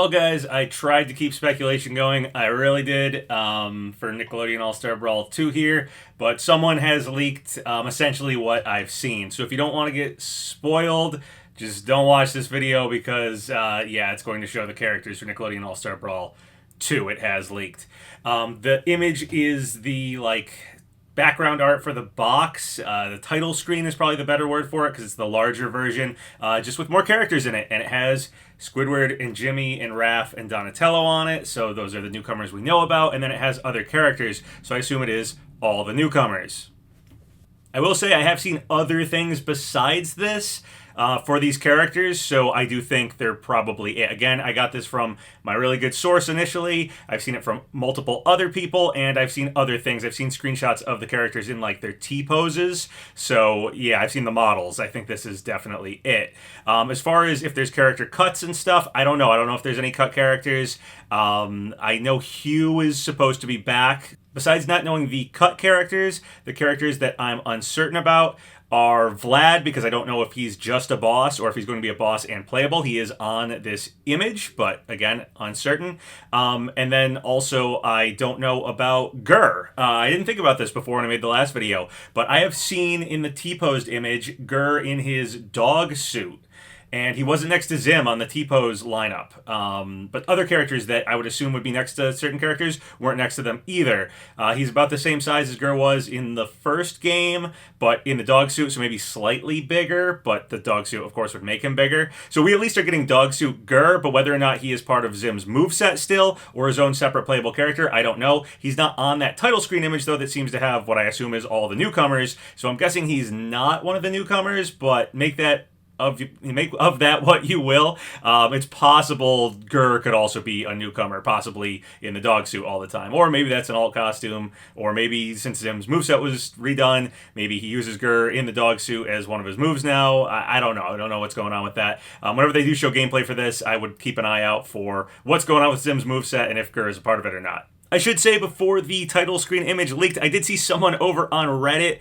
Well, guys, I tried to keep speculation going. I really did for Nickelodeon All-Star Brawl 2 here, but someone has leaked essentially what I've seen. So if you don't want to get spoiled, just don't watch this video because, yeah, it's going to show the characters for Nickelodeon All-Star Brawl 2. It has leaked. The image is the, background art for the box. The title screen is probably the better word for it because it's the larger version, just with more characters in it. And it has Squidward and Jimmy and Raph and Donatello on it. So those are the newcomers we know about. And then it has other characters. So I assume it is all the newcomers. I will say I have seen other things besides this for these characters, so I do think they're probably it. Again, I got this from my really good source initially. I've seen it from multiple other people, and I've seen other things. I've seen screenshots of the characters in, their T-poses. So, yeah, I've seen the models. I think this is definitely it. As far as if there's character cuts and stuff, I don't know. I don't know if there's any cut characters. I know Hugh is supposed to be back. Besides not knowing the cut characters, the characters that I'm uncertain about are Vlad, because I don't know if he's just a boss or if he's going to be a boss and playable. He is on this image, but again, uncertain. And then also, I don't know about Gurr. I didn't think about this before when I made the last video, but I have seen in the T-posed image Gurr in his dog suit. And he wasn't next to Zim on the T-pose lineup. But other characters that I would assume would be next to certain characters weren't next to them either. He's about the same size as Gurr was in the first game, but in the dog suit, so maybe slightly bigger, but the dog suit, of course, would make him bigger. So we at least are getting dog suit Gurr, but whether or not he is part of Zim's moveset still, or his own separate playable character, I don't know. He's not on that title screen image, though, that seems to have what I assume is all the newcomers, so I'm guessing he's not one of the newcomers, but make of that what you will. It's possible Gurr could also be a newcomer, possibly in the dog suit all the time. Or maybe that's an alt costume, or maybe since Zim's moveset was redone, maybe he uses Gurr in the dog suit as one of his moves now. I don't know. I don't know what's going on with that. Whenever they do show gameplay for this, I would keep an eye out for what's going on with Zim's moveset and if Gurr is a part of it or not. I should say before the title screen image leaked, I did see someone over on Reddit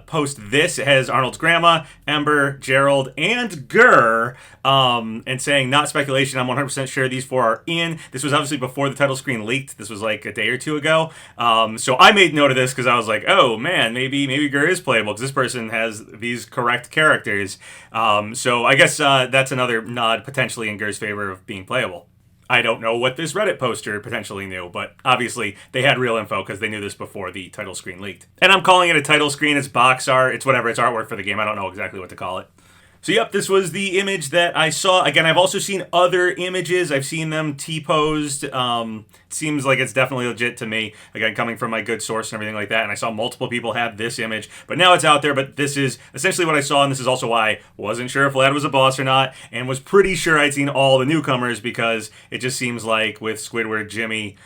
post this. It has Arnold's grandma, Ember, Gerald, and Gurr, and saying, not speculation, I'm 100% sure these four are in. This was obviously before the title screen leaked. This was like a day or two ago. So I made note of this because I was like, oh man, maybe Gurr is playable because this person has these correct characters. So I guess that's another nod potentially in Gurr's favor of being playable. I don't know what this Reddit poster potentially knew, but obviously they had real info because they knew this before the title screen leaked. And I'm calling it a title screen, it's box art, it's whatever, it's artwork for the game, I don't know exactly what to call it. So yep, this was the image that I saw. Again, I've also seen other images. I've seen them T-posed. Seems like it's definitely legit to me. Again, coming from my good source and everything like that. And I saw multiple people have this image. But now it's out there. But this is essentially what I saw. And this is also why I wasn't sure if Vlad was a boss or not. And was pretty sure I'd seen all the newcomers because it just seems like with Squidward, Jimmy,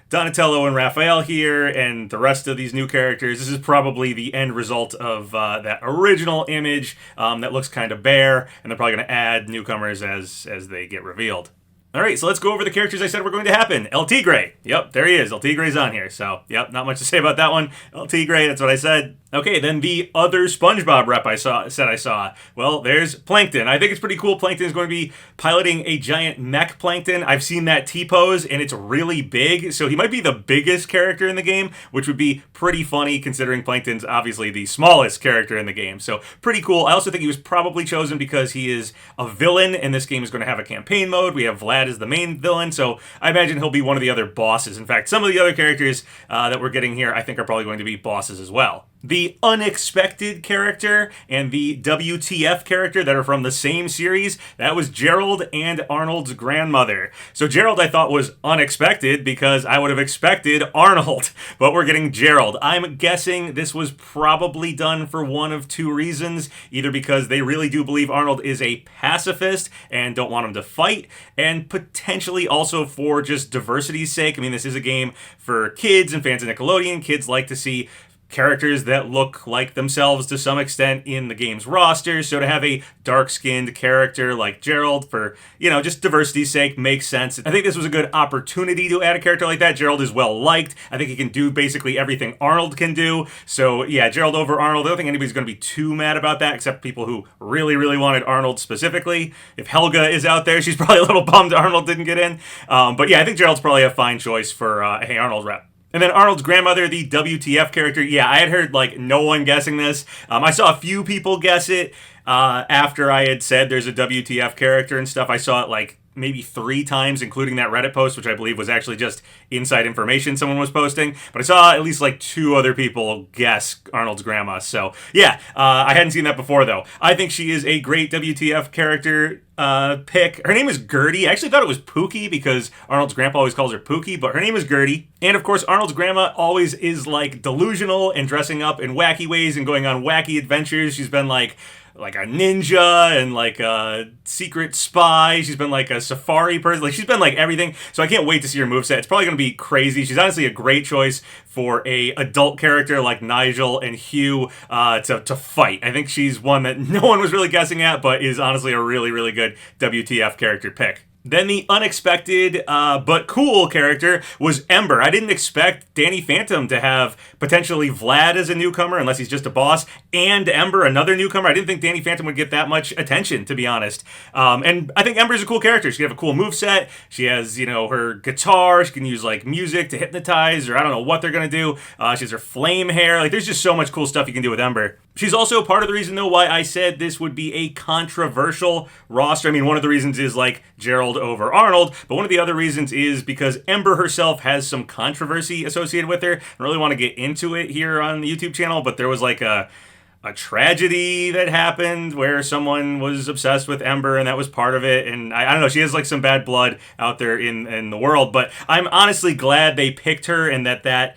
Donatello and Raphael here, and the rest of these new characters, this is probably the end result of that original image that looks kind of bare, and they're probably going to add newcomers as they get revealed. Alright, so let's go over the characters I said were going to happen. El Tigre. Yep, there he is. El Tigre's on here. So, yep, not much to say about that one. El Tigre, that's what I said. Okay, then the other SpongeBob rep I saw. Well, there's Plankton. I think it's pretty cool. Plankton is going to be piloting a giant mech Plankton. I've seen that T-pose, and it's really big. So he might be the biggest character in the game, which would be pretty funny considering Plankton's obviously the smallest character in the game. So pretty cool. I also think he was probably chosen because he is a villain, and this game is going to have a campaign mode. We have Vlad as the main villain, so I imagine he'll be one of the other bosses. In fact, some of the other characters that we're getting here I think are probably going to be bosses as well. The unexpected character and the WTF character that are from the same series, that was Gerald and Arnold's grandmother. So Gerald I thought was unexpected because I would have expected Arnold, but we're getting Gerald. I'm guessing this was probably done for one of two reasons, either because they really do believe Arnold is a pacifist and don't want him to fight, and potentially also for just diversity's sake. I mean, this is a game for kids and fans of Nickelodeon. Kids like to see characters that look like themselves to some extent in the game's roster. So to have a dark-skinned character like Gerald for, just diversity's sake makes sense. I think this was a good opportunity to add a character like that. Gerald is well liked. I think he can do basically everything Arnold can do. So yeah, Gerald over Arnold. I don't think anybody's going to be too mad about that, except people who really, really wanted Arnold specifically. If Helga is out there, she's probably a little bummed Arnold didn't get in. But yeah, I think Gerald's probably a fine choice for a Hey Arnold rep. And then Arnold's grandmother, the WTF character. Yeah, I had heard no one guessing this. I saw a few people guess it after I had said there's a WTF character and stuff. I saw it maybe 3 times, including that Reddit post, which I believe was actually just inside information someone was posting. But I saw at least 2 other people guess Arnold's grandma. So yeah, I hadn't seen that before though. I think she is a great WTF character pick. Her name is Gertie. I actually thought it was Pookie because Arnold's grandpa always calls her Pookie, but her name is Gertie. And of course, Arnold's grandma always is delusional and dressing up in wacky ways and going on wacky adventures. She's been like a ninja and a secret spy. She's been a safari person. She's been everything. So I can't wait to see her moveset. It's probably going to be crazy. She's honestly a great choice for a adult character like Nigel and Hugh to fight. I think she's one that no one was really guessing at, but is honestly a really, really good WTF character pick. Then the unexpected but cool character was Ember. I didn't expect Danny Phantom to have potentially Vlad as a newcomer, unless he's just a boss, and Ember, another newcomer. I didn't think Danny Phantom would get that much attention, to be honest. And I think Ember's a cool character. She can have a cool moveset. She has, her guitar. She can use, music to hypnotize, or I don't know what they're going to do. She has her flame hair. There's just so much cool stuff you can do with Ember. She's also part of the reason, though, why I said this would be a controversial roster. I mean, one of the reasons is, Gerald over Arnold, but one of the other reasons is because Ember herself has some controversy associated with her. I don't really want to get into it here on the YouTube channel, but there was a tragedy that happened where someone was obsessed with Ember, and that was part of it. And I don't know, she has some bad blood out there in the world, but I'm honestly glad they picked her, and that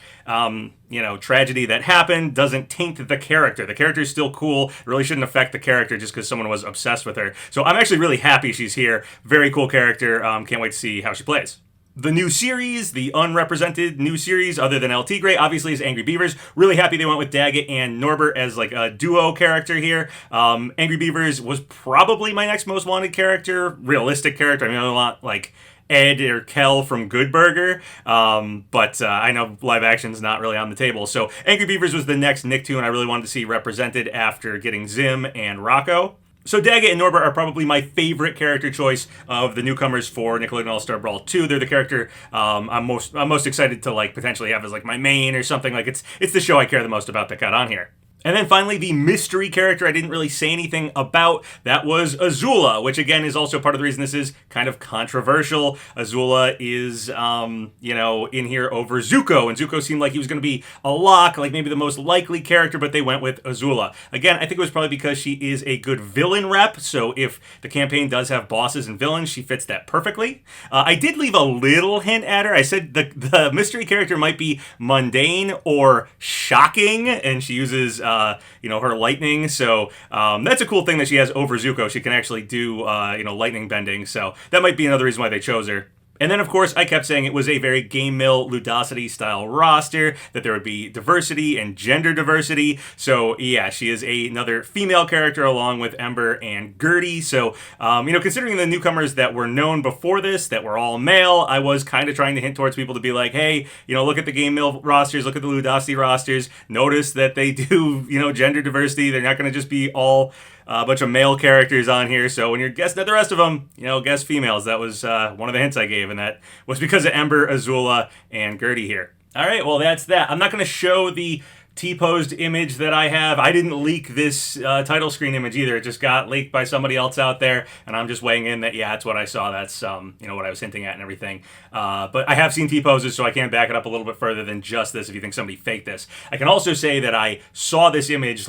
tragedy that happened doesn't taint the character. The character is still cool. It really shouldn't affect the character just because someone was obsessed with her. So I'm actually really happy she's here. Very cool character. Can't wait to see how she plays. The new series, the unrepresented new series other than El Tigre, obviously is Angry Beavers. Really happy they went with Daggett and Norbert as a duo character here. Angry Beavers was probably my next most wanted character, realistic character. I mean, I want Ed or Kel from Good Burger, but I know live action's not really on the table. So Angry Beavers was the next Nicktoon I really wanted to see represented after getting Zim and Rocco. So Daggett and Norbert are probably my favorite character choice of the newcomers for Nickelodeon All-Star Brawl 2. They're the character I'm most excited to potentially have as my main or something. It's the show I care the most about that got on here. And then finally, the mystery character I didn't really say anything about, that was Azula, which again is also part of the reason this is kind of controversial. Azula is, in here over Zuko, and Zuko seemed like he was going to be a lock, maybe the most likely character, but they went with Azula. Again, I think it was probably because she is a good villain rep, so if the campaign does have bosses and villains, she fits that perfectly. I did leave a little hint at her. I said the mystery character might be mundane or shocking, and she uses her lightning. So that's a cool thing that she has over Zuko. She can actually do, lightning bending. So that might be another reason why they chose her. And then, of course, I kept saying it was a very Game Mill Ludosity style roster, that there would be diversity and gender diversity. So, yeah, she is another female character along with Ember and Gertie. So, considering the newcomers that were known before this, that were all male, I was kind of trying to hint towards people to be like, hey, look at the Game Mill rosters, look at the Ludosity rosters, notice that they do, gender diversity. They're not going to just be all a bunch of male characters on here, so when you're guessing at the rest of them, guess females. That was one of the hints I gave, and that was because of Ember, Azula, and Gertie here. All right, well, that's that. I'm not going to show the T-posed image that I have. I didn't leak this title screen image either. It just got leaked by somebody else out there, and I'm just weighing in that, yeah, that's what I saw. That's, what I was hinting at and everything. But I have seen T-poses, so I can back it up a little bit further than just this if you think somebody faked this. I can also say that I saw this image,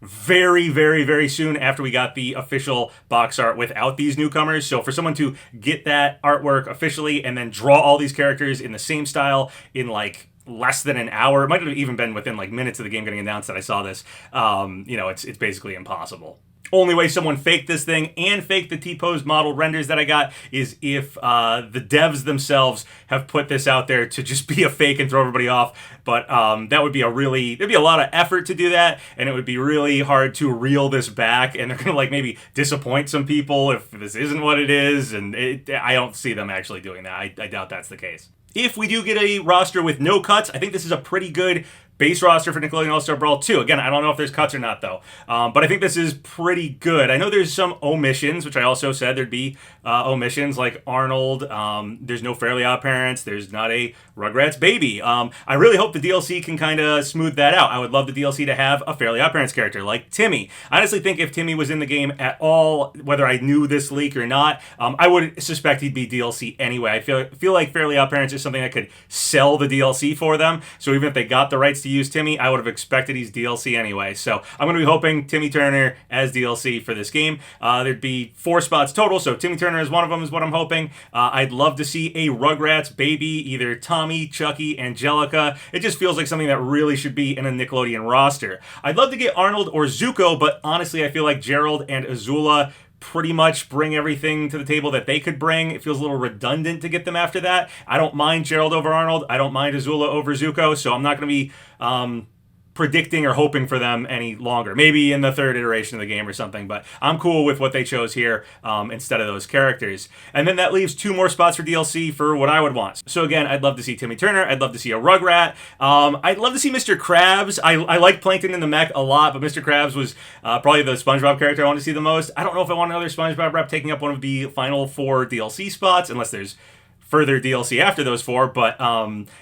very, very, very soon after we got the official box art without these newcomers. So for someone to get that artwork officially and then draw all these characters in the same style in less than an hour, it might have even been within minutes of the game getting announced that I saw this, it's basically impossible. only way someone faked this thing and faked the T-pose model renders that I got is if the devs themselves have put this out there to just be a fake and throw everybody off. But that would be there'd be a lot of effort to do that, and it would be really hard to reel this back, and they're gonna like maybe disappoint some people if this isn't what it is, and I don't see them actually doing that. I doubt that's the case. If we do get a roster with no cuts, I think this is a pretty good base roster for Nickelodeon All-Star Brawl 2. Again, I don't know if there's cuts or not, though. But I think this is pretty good. I know there's some omissions, which I also said there'd be omissions, like Arnold. There's no Fairly Odd Parents. There's not a Rugrats baby. I really hope the DLC can kind of smooth that out. I would love the DLC to have a Fairly Odd Parents character, like Timmy. I honestly think if Timmy was in the game at all, whether I knew this leak or not, I would suspect he'd be DLC anyway. I feel like Fairly Odd Parents is something that could sell the DLC for them. So even if they got the rights to use Timmy, I would have expected he's DLC anyway. So I'm going to be hoping Timmy Turner as DLC for this game. There'd be 4 spots total, so Timmy Turner is one of them is what I'm hoping. I'd love to see a Rugrats baby, either Tommy, Chucky, Angelica. It just feels like something that really should be in a Nickelodeon roster. I'd love to get Arnold or Zuko, but honestly I feel like Gerald and Azula pretty much bring everything to the table that they could bring. It feels a little redundant to get them after that. I don't mind Gerald over Arnold. I don't mind Azula over Zuko, so I'm not going to be predicting or hoping for them any longer. Maybe in the 3rd iteration of the game or something, but I'm cool with what they chose here instead of those characters. And then that leaves 2 more spots for DLC for what I would want. So again, I'd love to see Timmy Turner. I'd love to see a Rugrat. I'd love to see Mr. Krabs. I like Plankton in the Mech a lot, but Mr. Krabs was probably the SpongeBob character I want to see the most. I don't know if I want another SpongeBob rep taking up one of the final 4 DLC spots, unless there's further DLC after those 4, but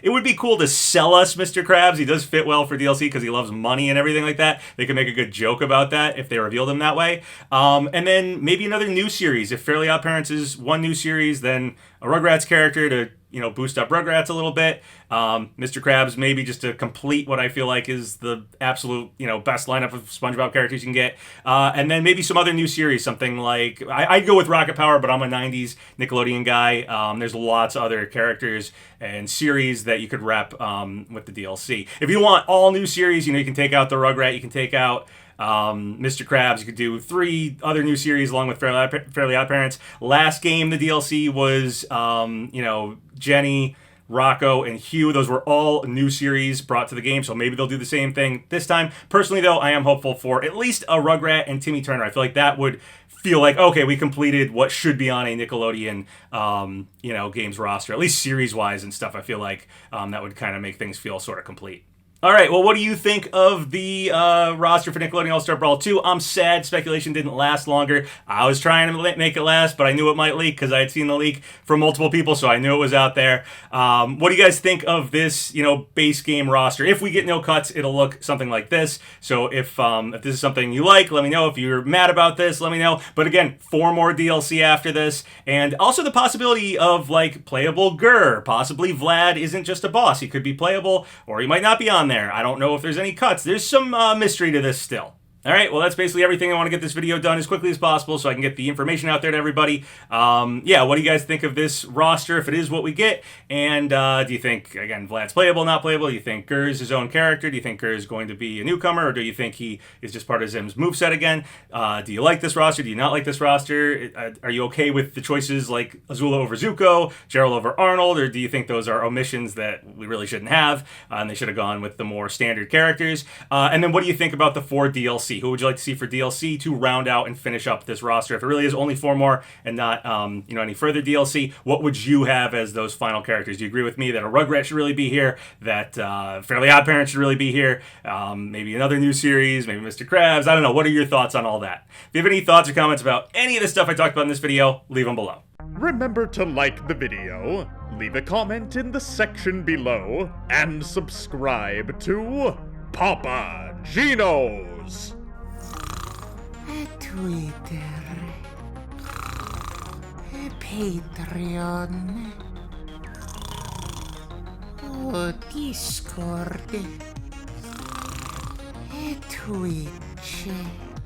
it would be cool to sell us Mr. Krabs. He does fit well for DLC because he loves money and everything like that. They could make a good joke about that if they revealed him that way. And then maybe another new series. If Fairly Odd Parents is one new series, then a Rugrats character to boost up Rugrats a little bit. Mr. Krabs maybe just to complete what I feel like is the absolute, best lineup of SpongeBob characters you can get. And then maybe some other new series, something like, I'd go with Rocket Power, but I'm a 90s Nickelodeon guy. There's lots of other characters and series that you could rep with the DLC. If you want all new series, you can take out the Rugrat, you can take out Mr. Krabs. You could do 3 other new series along with Fairly Odd Parents. Last game, the DLC was, Jenny, Rocco, and Hugh. Those were all new series brought to the game, so maybe they'll do the same thing this time. Personally, though, I am hopeful for at least a Rugrat and Timmy Turner. I feel like that would feel like, okay, we completed what should be on a Nickelodeon, games roster, at least series-wise and stuff. I feel like that would kind of make things feel sort of complete. All right, well, what do you think of the roster for Nickelodeon All-Star Brawl 2? I'm sad speculation didn't last longer. I was trying to make it last, but I knew it might leak because I had seen the leak from multiple people, so I knew it was out there. What do you guys think of this, base game roster? If we get no cuts, it'll look something like this. So if this is something you like, let me know. If you're mad about this, let me know. But again, 4 more DLC after this, and also the possibility of, playable Gurr. Possibly Vlad isn't just a boss. He could be playable, or he might not be on there. I don't know if there's any cuts. There's some mystery to this still. All right, well, that's basically everything. I want to get this video done as quickly as possible so I can get the information out there to everybody. What do you guys think of this roster, if it is what we get? And do you think, again, Vlad's playable, not playable? Do you think Gurr's his own character? Do you think Gurr's going to be a newcomer? Or do you think he is just part of Zim's moveset again? Do you like this roster? Do you not like this roster? Are you okay with the choices like Azula over Zuko, Gerald over Arnold? Or do you think those are omissions that we really shouldn't have? And they should have gone with the more standard characters? And then what do you think about the 4 DLC? Who would you like to see for DLC to round out and finish up this roster? If it really is only 4 more and not any further DLC, what would you have as those final characters? Do you agree with me that a Rugrat should really be here, that Fairly Odd Parents should really be here, maybe another new series, maybe Mr. Krabs? I don't know. What are your thoughts on all that? If you have any thoughts or comments about any of the stuff I talked about in this video, leave them below. Remember to like the video, leave a comment in the section below, and subscribe to Papa Gino's Twitter, Patreon, Discord, Twitch.